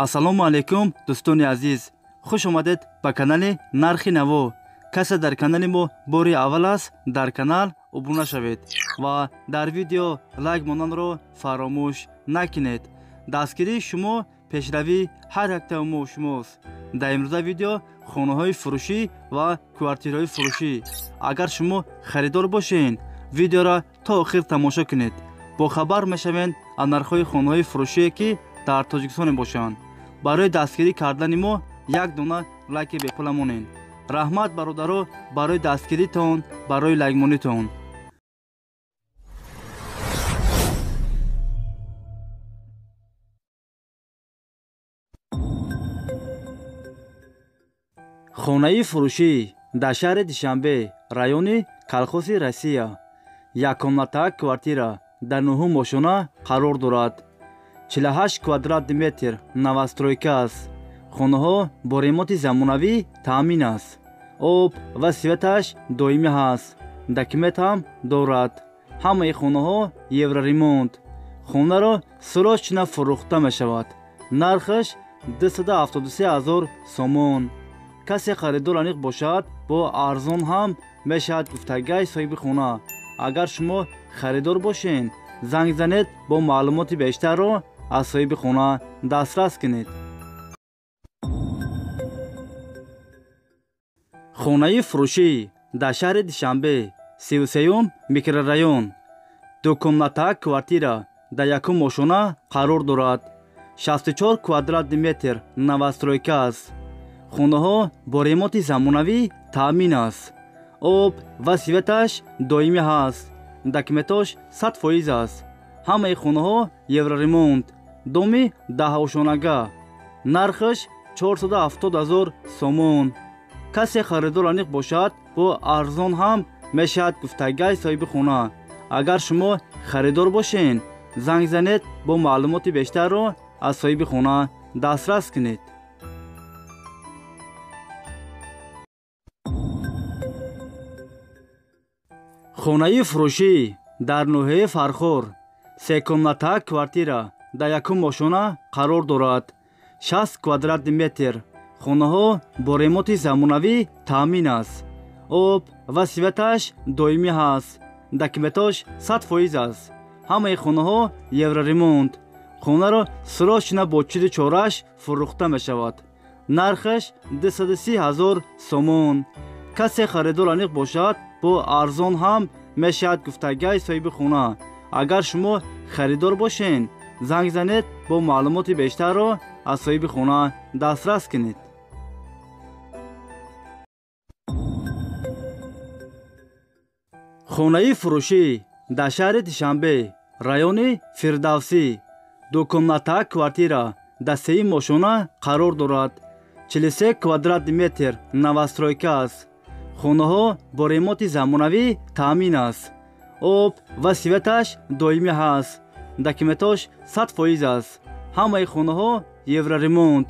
ассалому алайкум дӯстони азиз, хуш омадед ба канали Нархи Наво. Касе дар канали мо бори аввал аст, дар канал обуна шавед ва дар видео лайк монанро фаромӯш накунед. дастгирии шумо пешравии ҳар ҳактаи мо шумост. дар имрӯза видео хонаҳои фурӯшӣ ва квартираҳои фурӯшӣ. агар шумо харидор бошед, видеоро то охир тамошо кунед. бохабар мешавед аз нархҳои хонаҳои фурӯшие ки дар Тоҷикистон мебошанд. барои дастгирӣ кардани мо як дона лайки бепула монед. раҳмат бародаро барои дастгиритон, барои лайкмонитон. хонаи фурӯшӣ дар шаҳри Душанбе, райони Колхози Россия. Яккомнатаак квартира дар 9 мошона қарор дорад. 48 квадрат метр новостройка аст. хонаҳо бо ремонти замонавӣ таъмин аст. об ва светаш доимӣ ҳаст. документ ҳам дорад. ҳамаи хонаҳо евроремонт. хонаро срочно фурӯхта мешавад. нархаш 273 000 сомон. касе харидор аниқ бошад, бо арзон ҳам мешавад гуфтагии соҳиби хона. агар шумо харидор бошед, занг занед, бо маълумоти бештарро аз соҳиби хона дастрас кунед. хонаи фурӯшӣ дар шаҳри Душанбе, 33-ум микрорайон. дукомнатаак квартира дар 1 мошона қарор дорад. 64 квадрат метр новостройка аст. хонаҳо бо ремонти замонавӣ таъмин аст. об ва светаш доимӣ ҳаст. документош 100% аст. ҳамаи хонаҳо евроремонт. доми 10 ошонага. нархаш 470 000 сомон. касе харидор аниқ бошад, бо арзон ҳам мешавад гуфтагии соҳиби хона. агар шумо харидор бошед, занг занед, бо маълумоти бештарро аз соҳиби хона дастрас кунед. хонаи фурӯшӣ дар ноҳияи Фархор. 3 комнатаак квартира дар 1 мошона қарор дорад. 60 квадрат метр. хонаҳо бо ремонти замонавӣ таъмин аст. об ва светаш доимӣ ҳаст. документош 100% аст. ҳамаи хонаҳо евроремонт. хонаро срочно бо чизи чораш фурӯхта мешавад. нархаш 230 000 сомон. касе харидор аниқ бошад, бо арзон ҳам мешавад гуфтагии соҳиби хона. агар шумо харидор бошед, занг занед, бо маълумоти бештарро аз соҳиби хона дастрас кунед. хонаи фурӯшӣ дар шаҳри Душанбе, райони Фирдавсӣ. дукомнатаак квартира дар 3 мошона қарор дорад. 43 квадрат метр новостройка аст. хонаҳо бо ремонти замонавӣ таъмин аст. об ва светаш доимӣ ҳаст. документош 100% аст. ҳамаи хонаҳо евроремонт.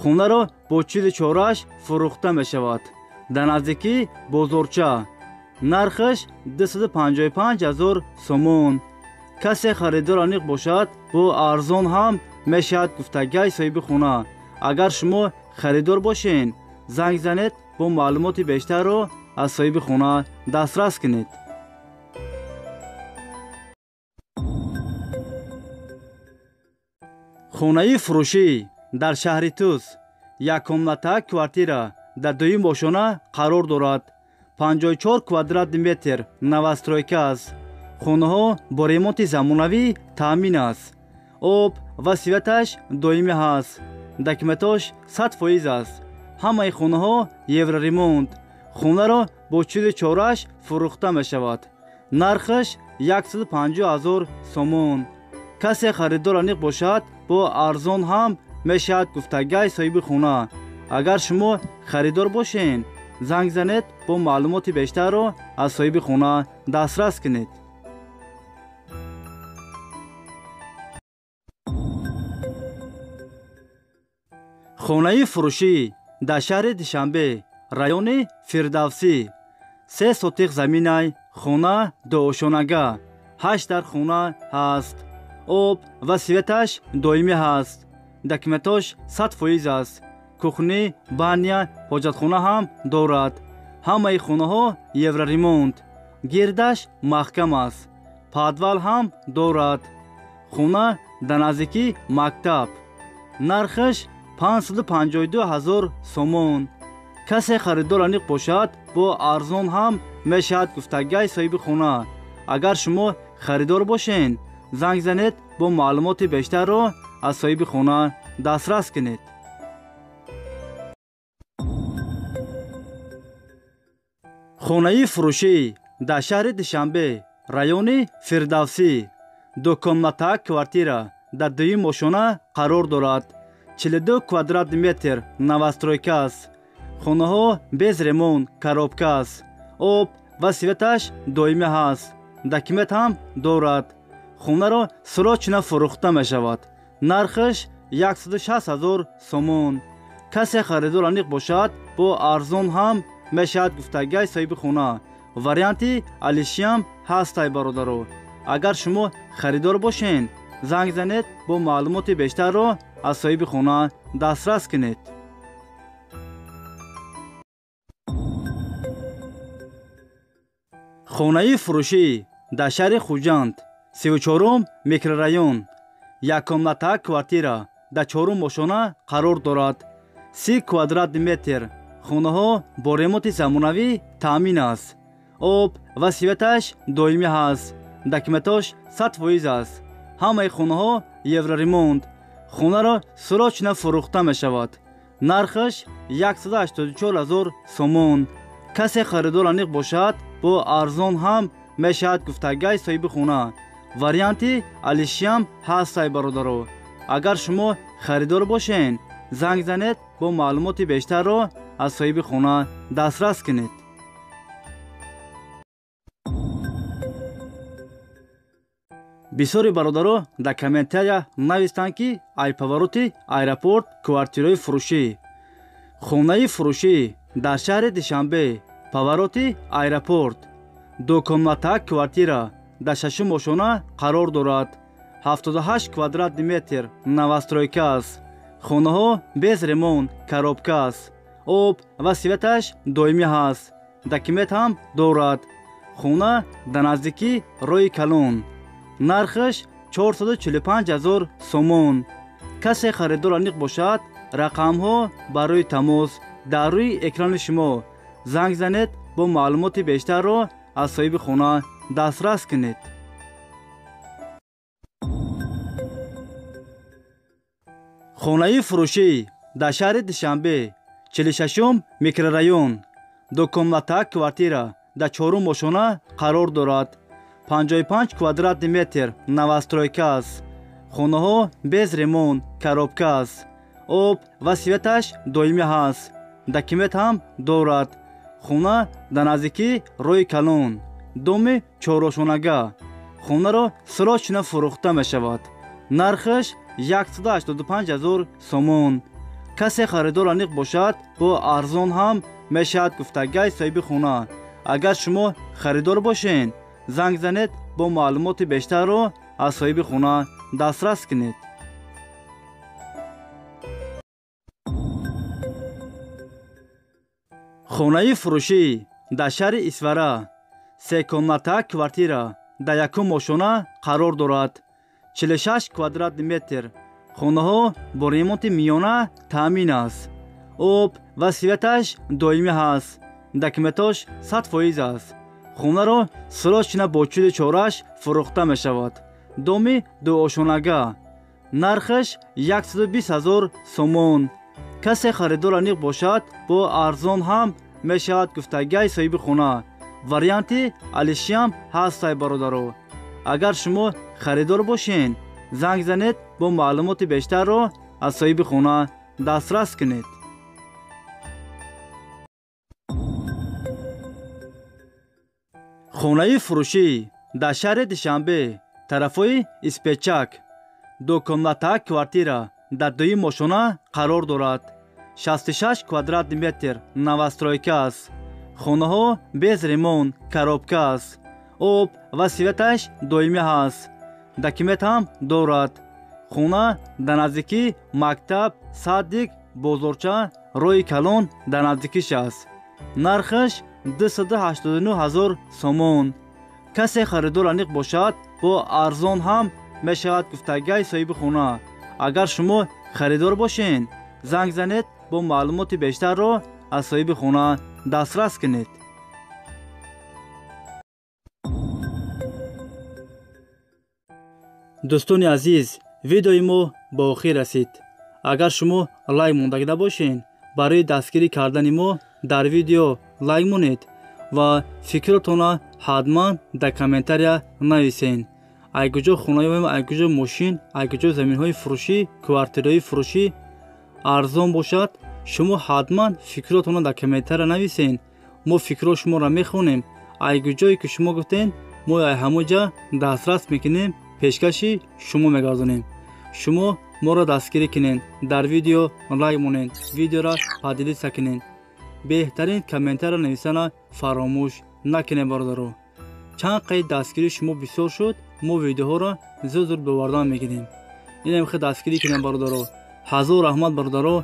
хонаро бо чизи чораш фурӯхта мешавад. дар наздикии бозорча. нархаш 255 000 сомон. касе харидор аниқ бошад, бо арзон ҳам мешавад гуфтагии соҳиби хона. агар шумо харидор бошед, занг занед, бо маълумоти бештарро аз соҳиби хона дастрас кунед. хонаи фурӯшӣ дар шаҳри Туз. 1 комнатаак квартира дар 2 мошона қарор дорад. 54 квадрат метр новостройка аст. хонаҳо бо ремонти замонавӣ таъмин аст. об ва светаш доимӣ ҳаст. документош 100% аст. ҳамаи хонаҳо евроремонт. хонаро бо чизи чораш фурӯхта мешавад. нархаш 150 000 сомон. касе харидор аниқ бошад, бо арзон ҳам мешавад гуфтагии соҳиби хона. агар шумо харидор бошед, занг занед, бо маълумоти бештарро аз соҳиби хона дастрас кунед. хонаи фурӯшӣ дар шаҳри Душанбе, райони Фирдавсӣ. 3 сотиқ заминай хона дуошонага. 8 дар хона ҳаст. об ва светаш доимӣ ҳаст. документош 100% аст. кухни, баня, ҳоҷатхона ҳам дорад. ҳамаи хонаҳо евроремонт. гирдаш маҳкам аст. падвал ҳам дорад. хона дар наздики мактаб. нархаш 552 000 сомон. касе харидор аниқ бошад, бо арзон ҳам мешавад гуфтагиҳои соҳиби хона. агар шумо харидор бошед, занг занед, бо маълумоти бештарро аз соҳиби хона дастрас кунед. хонаи фурӯшӣ дар шаҳри душанбе, райони фирдавсӣ, дукомнатаак квартира дар дуюм ошона қарор дорад. 42 квадрат метр новостройка аст. хонаҳо без ремонт, коробка аст. об ва светаш доимӣ ҳаст. документ ҳам дорад. хонаро срочно фурӯхта мешавад. нархаш 160 000 сомон. касе харидор аниқ бошад, бо арзон ҳам мешавад гуфтагиҳои соҳиби хона. варианти алишиам ҳастай бародаро. агар шумо харидор бошед, занг занед, бо маълумоти бештарро аз соҳиби хона дастрас кунед. хонаи фурӯшӣ дар шаҳри хуҷанд, 34 микрорайон, яккомнатаак квартира дар 4 ошона қарор дорад. 30 квадрат метр. хонаҳо бо ремонти замонавӣ таъмин аст. об ва светаш доимӣ ҳаст. документош 100% аст. ҳамаи хонаҳо евроремонт. хонаро срочно фурӯхта мешавад. нархаш 184 000 сомон. касе харидор аниқ бошад, бо арзон ҳам мешавад гуфтагиҳои соҳиби хона. варианти алишиам ҳастай бародаро. агар шумо харидор бошед, занг занед, бо маълумоти бештарро аз соҳиби хона дастрас кунед. бисёри бародаро дар комментария навистанд, ки айпавароти аэропорт квартираи фурӯшӣ. хонаи фурӯшӣ дар шаҳри душанбе, павароти аэропорт, дукомнатаак квартира дар 6 ошона қарор дорад. 78 квадрат метр новостройка аст. хонаҳо без ремонт, коробка аст. об ва светаш доимӣ ҳаст. документ ҳам дорад. хона дар наздики роҳи калон. нархаш 445 000 сомон. касе харидор аниқ бошад, рақамҳо барои тамос дар рӯи экрани шумо. занг занед, бо маълумоти бештарро аз соҳиби хона дастрас кунед. хонаи фурӯшӣ дар шаҳри душанбе, 46 микрорайон, дукомнатаак квартира дар 4 ошона қарор дорад. 55 квадрат метр новостройка аст. хонаҳо без ремонт, коробка аст. об ва светаш доимӣ ҳаст. документ ҳам дорад. хона дар наздики роҳи калон, доми 4ошонага. хонаро срочно фурӯхта мешавад. нархаш 185 000 сомон. касе харидор аниқ бошад, бо арзон ҳам мешавад гуфтагиҳои соҳиби хона. агар шумо харидор бошед, занг занед, бо маълумоти бештарро аз соҳиби хона дастрас кунед. хонаи фурӯшӣ дар шаҳри исвара, 3 комнатаак квартира дар 1 ошона қарор дорад. 46 квадрат метр. хонаҳо бо ремонти миёна таъмин аст. об ва светаш доимӣ ҳаст. документош 100% аст. хонаро срочно бо чуди чораш фурӯхта мешавад. доми 2 ошонага. нархаш 120 000 сомон. касе харидор аниқ бошад, бо арзон ҳам мешавад гуфтагиҳои соҳиби хона. варианти алишиам ҳастай бародаро. агар шумо харидор бошед, занг занед, бо маълумоти бештарро аз соҳиби хона дастрас кунед. хонаи фурӯшӣ дар шаҳри душанбе, тарафҳои испечак, дукомнатаак квартира дар 2 ошона қарор дорад. 66 квадрат метр новостройка аст. хонаҳо без ремонт, коробка аст. об ва светаш доимӣ ҳаст. документ ҳам дорад. хуна дар наздики мактаб садик бозорча роҳи калон дар наздикиш аст. нархаш 289,000 сомон. касе харидор аниқ бошад бо арзон ҳам мешавад гуфтагиҳои соҳиби хуна. агар шумо харидор бошед, занг занед бо маълумоти бештарро аз соҳиби хуна дастрас кунед. дӯстони азиз, видеои мо ба охир расид. агар шумо лайк монда набошед, барои дастгирӣ кардани мо дар видео лайк монед ва фикротонро ҳатман дар комментария нависед. айгуҷо хонаём, айгуҷо мошин, айгуҷо заминҳои фурӯшӣ, квартираҳои фурӯшӣ арзон бошад, шумо ҳатман фикротонро дар комментария нависед. мо фикрҳои шуморо мехонем. айгуҷое ки шумо гуфтед, мо ҳамоҷа дастрас мекунем, пешкаши шумо мегардонем. шумо моро дастгирӣ кунед, дар видео лайк монед, видеоро падилиса кунед. беҳтарин комментария нависана фаромӯш накунед бародаро. чанд қайд дастгирии шумо бисёр шуд, мо видеоҳоро зуд бовардан мегирем. ина мехоҳед дастгирӣ кунед бародаро. ҳазор раҳмат бародаро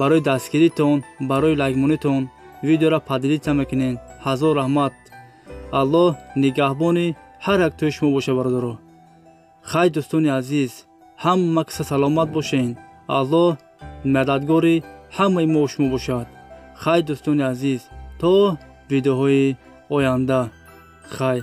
барои дастгиритон, барои лайкмонитон. видеоро падилиса мекунед. ҳазор раҳмат. аллоҳ нигаҳбони ҳар яктои шумо бошад бародаро. хай дӯстони азиз, ҳама каса саломат бошед. аллоҳ мададгори ҳамаи мо шумо бошад. хай дӯстони азиз, то видеоҳои оянда. хай.